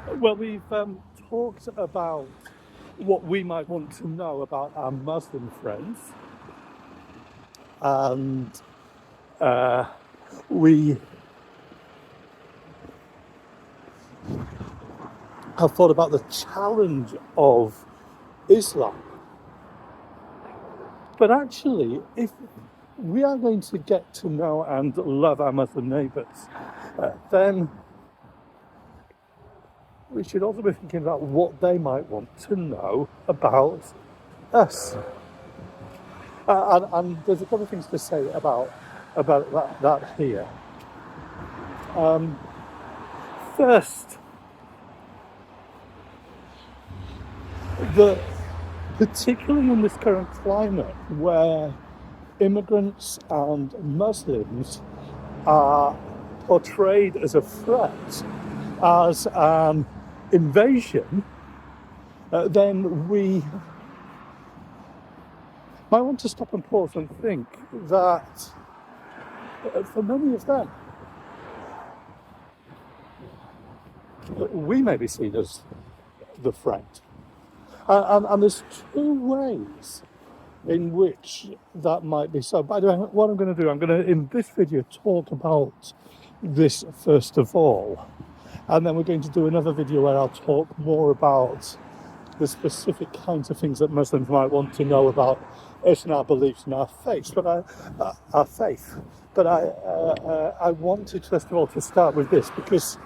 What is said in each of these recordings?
Well, we've talked about what we might want to know about our Muslim friends, and uh, we have thought about the challenge of Islam. But actually, if we are going to get to know and love our Muslim neighbours, then we should also be thinking about what they might want to know about us. And there's a couple of things to say about that here. First, that particularly in this current climate where immigrants and Muslims are portrayed as a threat, as an invasion, then we might want to stop and pause and think that for many of them, we may be seen as the threat. And there's two ways in which that might be so. By the way, what I'm going to do, I'm going to, in this video, talk about this first of all. And then we're going to do another video where I'll talk more about the specific kinds of things that Muslims might want to know about us and our beliefs and our faith. But I wanted, first of all, to start with this because,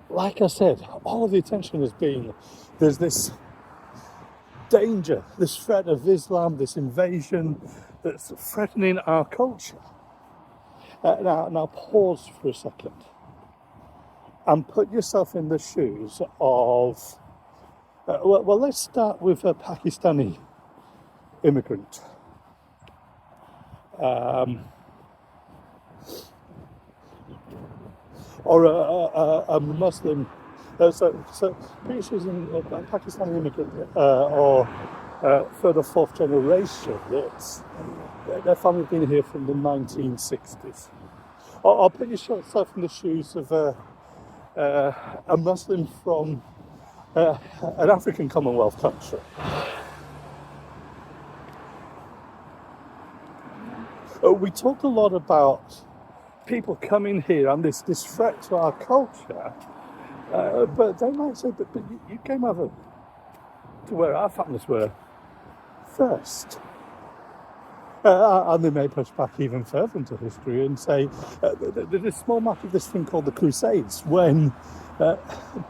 like I said, all of the attention has been, there's this danger, this threat of Islam, this invasion that's threatening our culture. Now pause for a second and put yourself in the shoes of, well, let's start with a Pakistani immigrant. Or a Muslim, so she's a Pakistani immigrant or third or fourth generation. Their family have been here from the 1960s. Or put yourself in the shoes of a Muslim from an African Commonwealth country. We talk a lot about people coming here and this threat to our culture, but they might say, but you came over to where our families were first. And they may push back even further into history and say there's a small map of this thing called the Crusades, when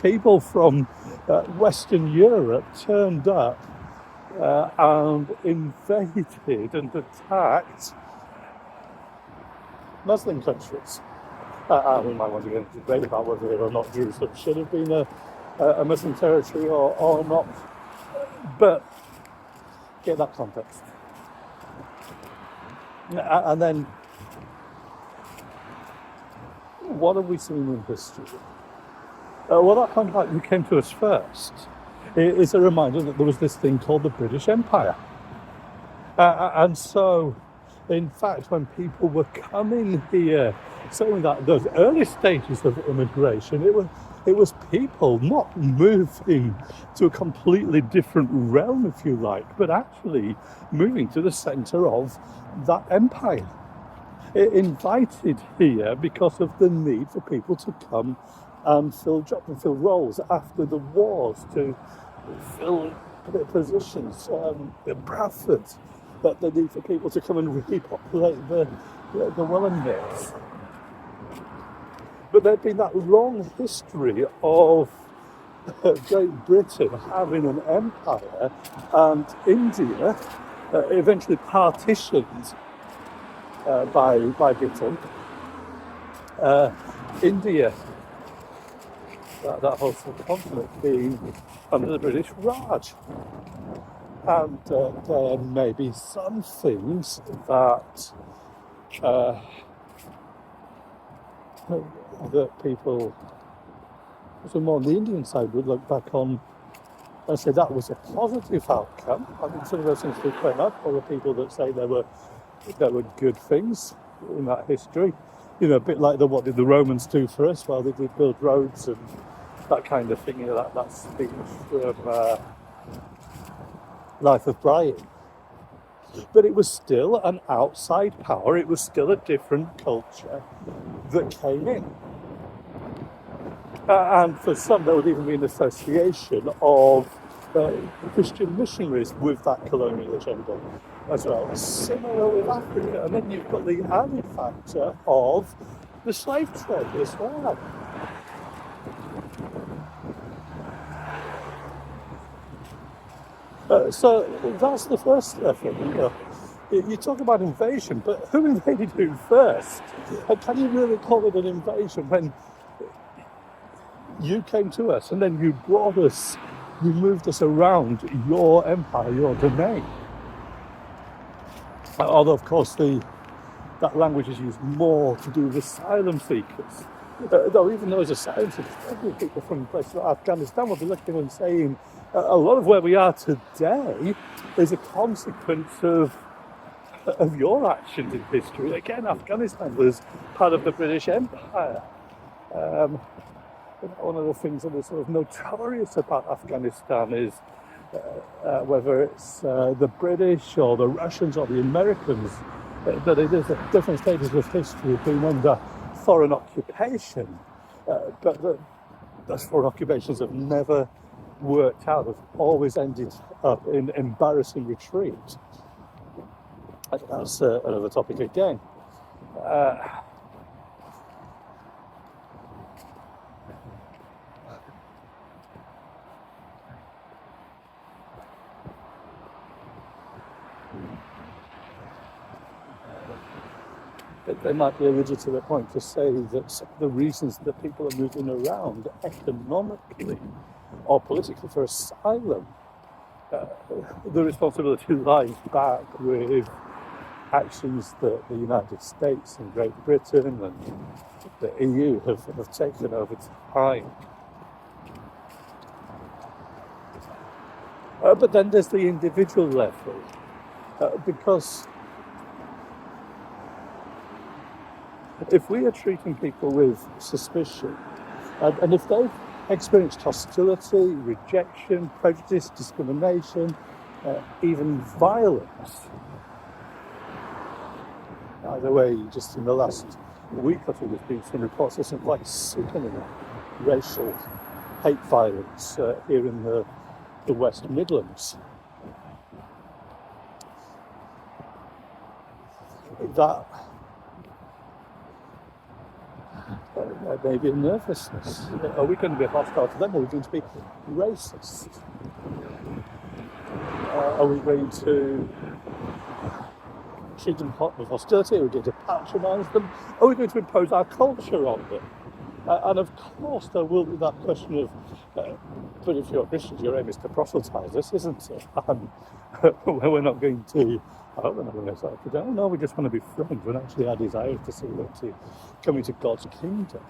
people from Western Europe turned up and invaded and attacked Muslim countries. We might want to get into debate about whether or not Jerusalem should have been a Muslim territory or not, but get that context. And then, what have we seen in history? Well, that contact who came to us first is a reminder that there was this thing called the British Empire. And so, in fact, when people were coming here, certainly those early stages of immigration, it was people not moving to a completely different realm, if you like, but actually moving to the centre of that empire. It invited here because of the need for people to come and fill jobs and fill roles after the wars, to fill positions. Bradford, that the need for people to come and repopulate the Wellingtons. But there'd been that long history of Great Britain having an empire, and India, eventually partitioned by Britain. India, that whole subcontinent being under the British Raj. And there may be some things that people, some more on the Indian side, would look back on and say that was a positive outcome. I mean, some of those things do quite up. There were people that say there were good things in that history. You know, a bit like what did the Romans do for us? Well, they did build roads and that kind of thing. That speech from Life of Brian. But it was still an outside power. It was still a different culture that came in. And for some, there would even be an association of Christian missionaries with that colonial agenda as well. Similar with Africa. And then you've got the added factor of the slave trade as well. So that's the first level. You talk about invasion, but who invaded who first? And can you really call it an invasion when you came to us and then you brought us, you moved us around your empire, your domain? Although, of course, that language is used more to do with asylum seekers. Though even those asylum seekers, every people from places like Afghanistan will be looking and saying a lot of where we are today is a consequence of your actions in history. Again, Afghanistan was part of the British Empire. One of the things that is sort of notorious about Afghanistan is whether it's the British or the Russians or the Americans, that it is at different stages of history being under foreign occupation. But those foreign occupations have never worked out, have always ended up in embarrassing retreat. That's another topic again. There might be a legitimate point to say that some of the reasons that people are moving around economically or politically for asylum, the responsibility lies back with actions that the United States and Great Britain and the EU have taken over time. But then there's the individual level, because if we are treating people with suspicion, and if they've experienced hostility, rejection, prejudice, discrimination, even violence, either way, just in the last week or two, there's been some reports of some quite sickening racial hate violence here in the West Midlands. That maybe a nervousness. Are we going to be hostile to them? Are we going to be racist? Are we going to treat them with hostility? Are we going to patronise them? Are we going to impose our culture on them? And of course there will be that question of, but if you're Christians, your aim is to proselytise us, isn't it? We're not going to, I hope we're not going to say, oh no, we just want to be friends, when actually our desire is to see them to come into God's kingdom.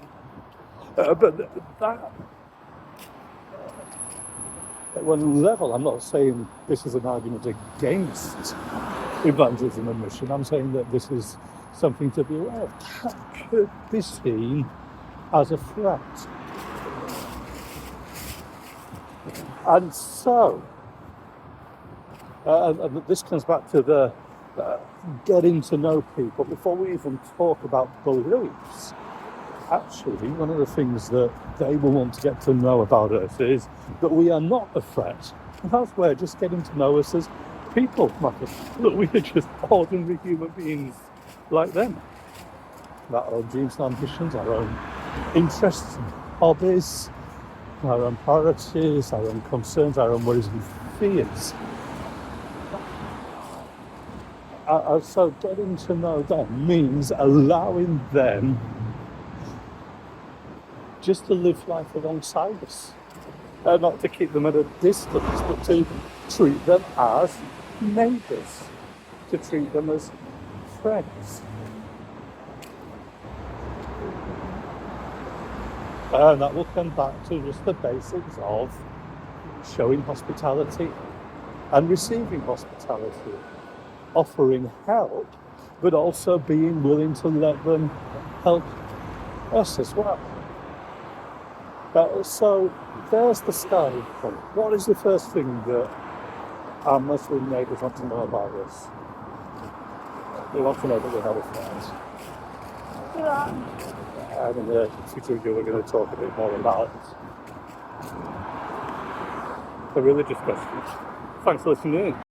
But that, at one level, I'm not saying this is an argument against evangelism and mission. I'm saying that this is something to be aware of. That could be seen as a threat. And so, and this comes back to the getting to know people before we even talk about beliefs. Actually, one of the things that they will want to get to know about us is that we are not a threat. And that's where just getting to know us as people matters. That we are just ordinary human beings like them. Our own dreams and ambitions, our own interests and hobbies, our own priorities, our own concerns, our own worries and fears. So getting to know them means allowing them just to live life alongside us. Not to keep them at a distance, but to treat them as neighbours, to treat them as friends. And that will come back to just the basics of showing hospitality and receiving hospitality, offering help, but also being willing to let them help us as well. So there's the starting point. What is the first thing that our Muslim neighbours want to know about us? They want to know that we have affairs. And in the future video we're going to talk a bit more about the religious questions. Thanks for listening in.